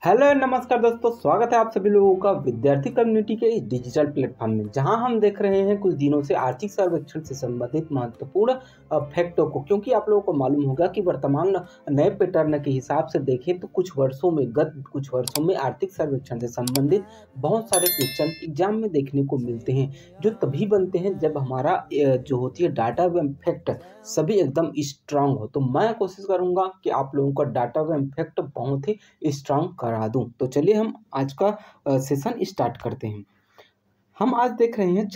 Hello नमस्कार दोस्तों, स्वागत है आप सभी लोगों का विद्यार्थी कम्युनिटी के इस डिजिटल प्लेटफॉर्म में, जहां हम देख रहे हैं कुछ दिनों से आर्थिक सर्वेक्षण से संबंधित महत्वपूर्ण फैक्टों को। क्योंकि आप लोगों को मालूम होगा कि वर्तमान नए पैटर्न के हिसाब से देखें तो गत कुछ वर्षों में आर्थिक सर्वेक्षण से संबंधित बहुत सारे क्वेश्चन एग्जाम में देखने को मिलते हैं, जो तभी बनते हैं जब हमारा जो होती है डाटा व फैक्ट सभी एकदम स्ट्रांग हो। तो मैं कोशिश करूंगा कि आप लोगों का डाटा व फैक्ट बहुत ही स्ट्रांग करा दूं। तो चलिए हम आज का सेशन स्टार्ट करते हैं। हम आज देख रहे हैं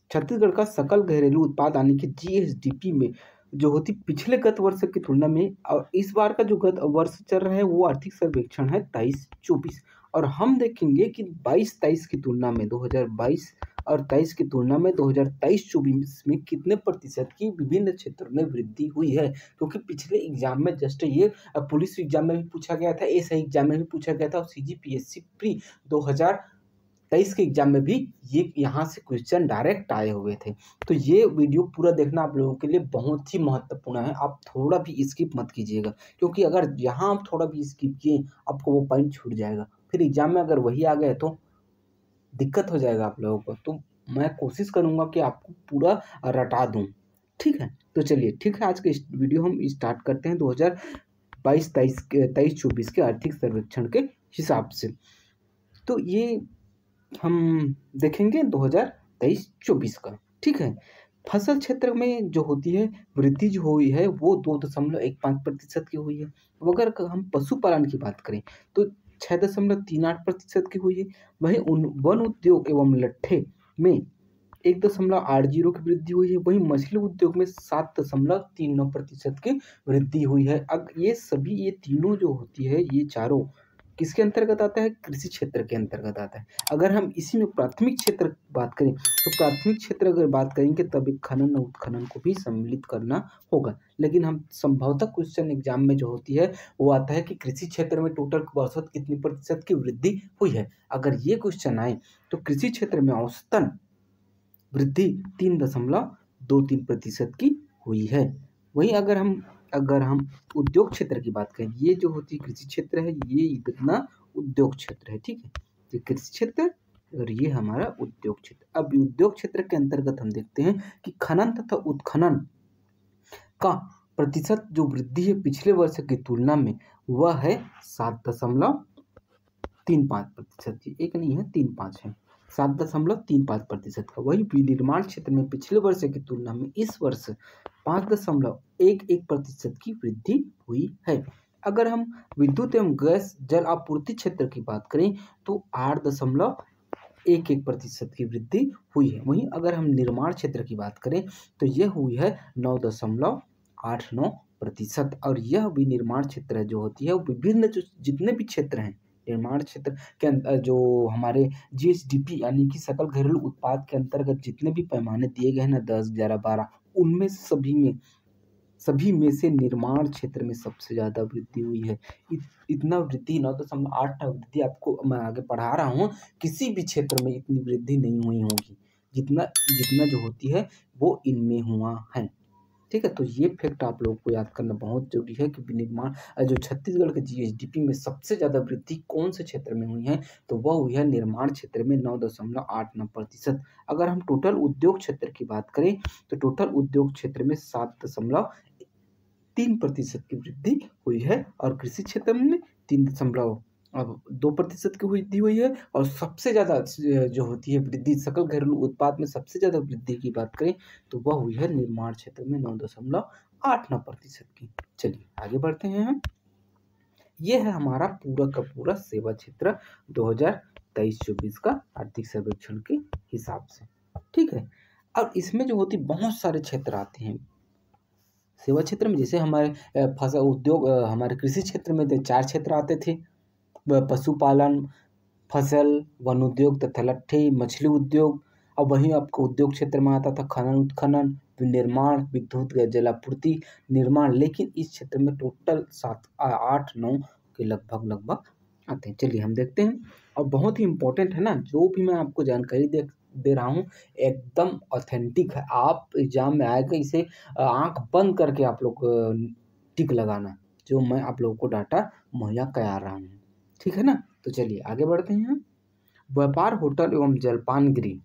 छत्तीसगढ़ का सकल घरेलू उत्पाद यानी कि जीएसडीपी में जो होती पिछले गत वर्ष की तुलना में और इस बार का जो गत वर्ष चल रहा है वो आर्थिक सर्वेक्षण है 23-24, और हम देखेंगे कि 22-23 की तुलना में 2022 और 23 की तुलना में 2023-24 में कितने प्रतिशत की विभिन्न क्षेत्रों में वृद्धि हुई है। क्योंकि पिछले एग्जाम में जस्ट ये पुलिस एग्जाम में भी पूछा गया था, एसआई एग्जाम में भी पूछा गया था और सीजीपीएससी प्री 2023 के एग्जाम में भी ये यहाँ से क्वेश्चन डायरेक्ट आए हुए थे। तो ये वीडियो पूरा देखना आप लोगों के लिए बहुत ही महत्वपूर्ण है। आप थोड़ा भी स्किप मत कीजिएगा, क्योंकि अगर यहाँ आप थोड़ा भी स्किप किए आपको वो पॉइंट छूट जाएगा, फिर एग्जाम में अगर वही आ गए तो दिक्कत हो जाएगा आप लोगों को। तो मैं कोशिश करूंगा कि आपको पूरा रटा दूं, ठीक है। तो चलिए, ठीक है, आज के वीडियो हम स्टार्ट करते हैं 2022-23 के आर्थिक सर्वेक्षण के हिसाब से। तो ये हम देखेंगे 2023-24 का, ठीक है। फसल क्षेत्र में जो होती है वृद्धि जो हुई है वो 2.15% की हुई है। अब अगर हम पशुपालन की बात करें तो 6.38% की हुई है। वहीं वन उद्योग एवं लट्ठे में 1.80 की वृद्धि हुई है। वहीं मछली उद्योग में 7.39% की वृद्धि हुई है। अब ये तीनों जो होती है ये चारों किसके अंतर्गत आता है? कृषि क्षेत्र के अंतर्गत आता है। अगर हम इसी में प्राथमिक क्षेत्र की बात करें तो प्राथमिक क्षेत्र अगर बात करेंगे तब एक खनन और उत्खनन को भी सम्मिलित करना होगा। लेकिन हम संभवतः क्वेश्चन एग्जाम में जो होती है वो आता है कि कृषि क्षेत्र में टोटल औसत कितनी प्रतिशत की वृद्धि हुई है। अगर ये क्वेश्चन आए तो कृषि क्षेत्र में औसतन वृद्धि 3.23% की हुई है। वहीं अगर हम उद्योग क्षेत्र की बात करें, ये जो होती है कृषि क्षेत्र है, ये इतना उद्योग क्षेत्र है, ठीक है। ये कृषि क्षेत्र और ये हमारा उद्योग क्षेत्र। अब उद्योग क्षेत्र के अंतर्गत हम देखते हैं कि खनन तथा उत्खनन का प्रतिशत जो वृद्धि है पिछले वर्ष की तुलना में वह है 7.35%। एक नहीं है, 3-5 है, 7.35% का। वही विनिर्माण क्षेत्र में पिछले वर्ष की तुलना में इस वर्ष 5.11% की वृद्धि हुई है। अगर हम विद्युत एवं गैस जल आपूर्ति क्षेत्र की बात करें तो 8.11% की वृद्धि हुई है। वहीं अगर हम निर्माण क्षेत्र की बात करें तो यह हुई है 9.89%। और यह विनिर्माण क्षेत्र जो होती है विभिन्न जो जितने भी क्षेत्र हैं निर्माण क्षेत्र के जो हमारे जीएसडीपी यानी कि सकल घरेलू उत्पाद के अंतर्गत जितने भी पैमाने दिए गए हैं ना 10, 11, 12, उनमें सभी में से निर्माण क्षेत्र में सबसे ज़्यादा वृद्धि हुई है। इतना वृद्धि 9.8 वृद्धि आपको मैं आगे पढ़ा रहा हूँ, किसी भी क्षेत्र में इतनी वृद्धि नहीं हुई होगी जितना जितना जो होती है वो इनमें हुआ है, ठीक है। तो ये फैक्ट आप लोगों को याद करना बहुत जरूरी है कि विनिर्माण जो छत्तीसगढ़ के जीएसडीपी में सबसे ज़्यादा वृद्धि कौन से क्षेत्र में हुई है तो वह हुई है निर्माण क्षेत्र में 9.89%। अगर हम टोटल उद्योग क्षेत्र की बात करें तो टोटल उद्योग क्षेत्र में 7.3% की वृद्धि हुई है और कृषि क्षेत्र में 3.2% की वृद्धि हुई है। और सबसे ज़्यादा जो होती है वृद्धि सकल घरेलू उत्पाद में सबसे ज़्यादा वृद्धि की बात करें तो वह हुई है निर्माण क्षेत्र में 9.89% की। चलिए आगे बढ़ते हैं हम। ये है हमारा पूरा का पूरा सेवा क्षेत्र 2023-24 का आर्थिक सर्वेक्षण के हिसाब से, ठीक है। और इसमें जो होती बहुत सारे क्षेत्र आते हैं सेवा क्षेत्र में। जैसे हमारे फसल उद्योग हमारे कृषि क्षेत्र में 4 क्षेत्र आते थे, पशुपालन, फसल, वन उद्योग तथा लट्ठे, मछली उद्योग। और वहीं आपको उद्योग क्षेत्र में आता था खनन उत्खनन, निर्माण, विद्युत जलापूर्ति, निर्माण। लेकिन इस क्षेत्र में टोटल 7, 8, 9 के लगभग आते हैं। चलिए हम देखते हैं। और बहुत ही इम्पोर्टेंट है ना, जो भी मैं आपको जानकारी दे रहा हूँ एकदम ऑथेंटिक है। आप एग्जाम में आएगा इसे आंख बंद करके आप लोग टिक लगाना, जो मैं आप लोगों को डाटा मुहैया करा रहा हूँ। ठीक है ना। तो चलिए आगे बढ़ते हैं। व्यापार, होटल एवं जलपान गृह,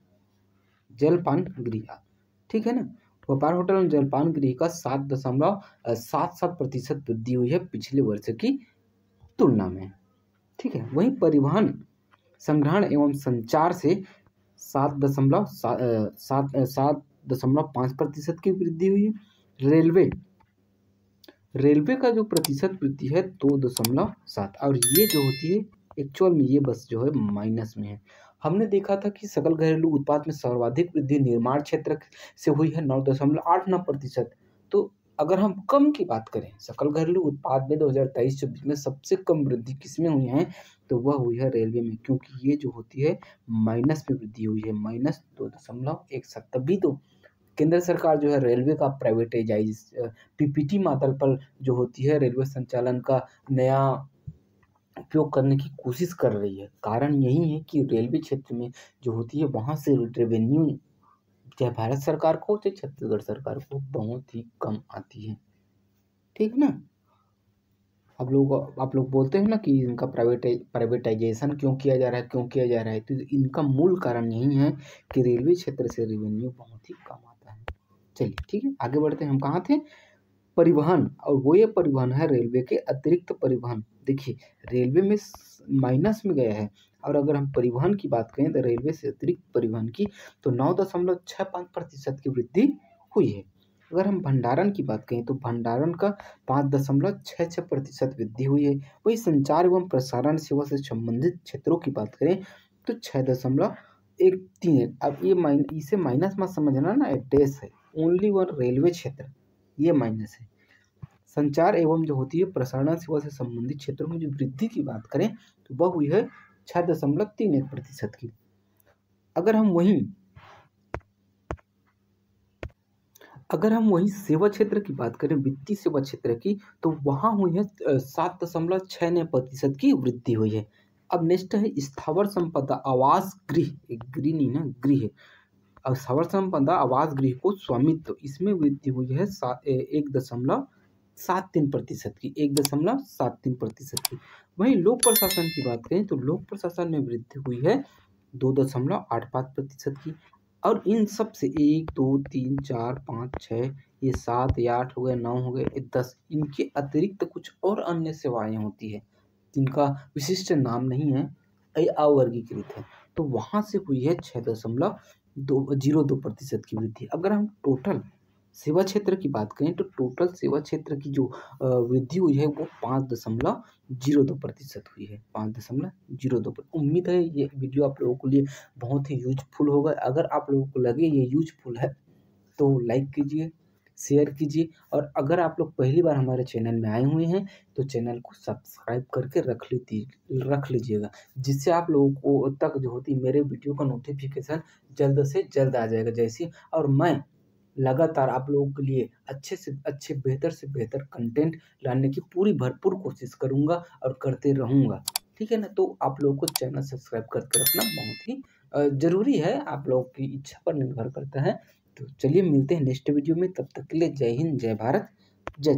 ठीक है ना। व्यापार, होटल एवं जलपान गृह का 7.77% वृद्धि हुई है पिछले वर्ष की तुलना में। ठीक है। वहीं परिवहन, संग्रहण एवं संचार से 7.5% की वृद्धि हुई है। रेलवे का जो प्रतिशत वृद्धि है 2.7, और ये जो होती है एक्चुअल में ये बस जो है माइनस में है। हमने देखा था कि सकल घरेलू उत्पाद में सर्वाधिक वृद्धि निर्माण क्षेत्र से हुई है 9.89%। तो अगर हम कम की बात करें, सकल घरेलू उत्पाद में 2023-24 में सबसे कम वृद्धि किसमें हुई है, तो वह हुई है रेलवे में, क्योंकि ये जो होती है माइनस में वृद्धि हुई है, -2.17। तभी तो केंद्र सरकार जो है रेलवे का प्राइवेटाइज पीपीटी मॉडल पर जो होती है रेलवे संचालन का नया उपयोग करने की कोशिश कर रही है। कारण यही है कि रेलवे क्षेत्र में जो होती है वहाँ से रेवेन्यू चाहे भारत सरकार को चाहे छत्तीसगढ़ सरकार को बहुत ही कम आती है। ठीक ना। आप लोग बोलते हैं ना कि इनका प्राइवेटाइजेशन क्यों किया जा रहा है, तो इनका मूल कारण यही है कि रेलवे क्षेत्र से रेवेन्यू बहुत ही कम आता है। चलिए ठीक है, आगे बढ़ते हैं। हम कहाँ थे? परिवहन, और वो ये परिवहन है रेलवे के अतिरिक्त परिवहन। देखिए रेलवे में माइनस में गया है, और अगर हम परिवहन की बात करें तो रेलवे से अतिरिक्त परिवहन की तो 9.65% की वृद्धि हुई है। अगर हम भंडारण की बात करें तो भंडारण का 5.66% वृद्धि हुई है। वही संचार एवं प्रसारण सेवा से संबंधित क्षेत्रों की बात करें तो 6.131। अब ये इसे माइनस मत समझना ना, डैश है, ओनली वन रेलवे क्षेत्र ये माइनस है। संचार एवं जो होती है प्रसारण सेवा से संबंधित क्षेत्रों में जो वृद्धि की बात करें तो वह हुई है 6.31% की। अगर हम वही सेवा क्षेत्र की बात करें, वित्तीय सेवा क्षेत्र की, तो वहाँ हुई है 7.69% की वृद्धि हुई है। अब नेक्स्ट है स्थावर संपदा आवास गृह, गृह नहीं ना, गृह। अब स्थावर संपदा आवास गृह को स्वामित्व, इसमें वृद्धि हुई है 1.73% की, 1.73% की। वहीं लोक प्रशासन की बात करें तो लोक प्रशासन में वृद्धि हुई है 2.85% की। और इन सब से 1, 2, 3, 4, 5, 6, ये 7, ये 8 हो गए, 9 हो गए, 10, इनके अतिरिक्त कुछ और अन्य सेवाएं होती है जिनका विशिष्ट नाम नहीं है, अवर्गीकृत है, तो वहाँ से हुई है 6.02% की वृद्धि। अगर हम टोटल सेवा क्षेत्र की बात करें तो टोटल सेवा क्षेत्र की जो वृद्धि हुई है वो 5.02% हुई है, 5.02%। उम्मीद है ये वीडियो आप लोगों के लिए बहुत ही यूजफुल होगा। अगर आप लोगों को लगे ये यूजफुल है तो लाइक कीजिए, शेयर कीजिए, और अगर आप लोग पहली बार हमारे चैनल में आए हुए हैं तो चैनल को सब्सक्राइब करके रख लीजिएगा, जिससे आप लोगों को तक जो होती मेरे वीडियो का नोटिफिकेशन जल्द से जल्द आ जाएगा जैसे, और मैं लगातार आप लोगों के लिए अच्छे से अच्छे, बेहतर से बेहतर कंटेंट लाने की पूरी भरपूर कोशिश करूँगा और करते रहूँगा। ठीक है ना। तो आप लोगों को चैनल सब्सक्राइब करके रखना बहुत ही ज़रूरी है, आप लोगों की इच्छा पर निर्भर करता है। तो चलिए मिलते हैं नेक्स्ट वीडियो में, तब तक के लिए जय हिंद, जय भारत, जय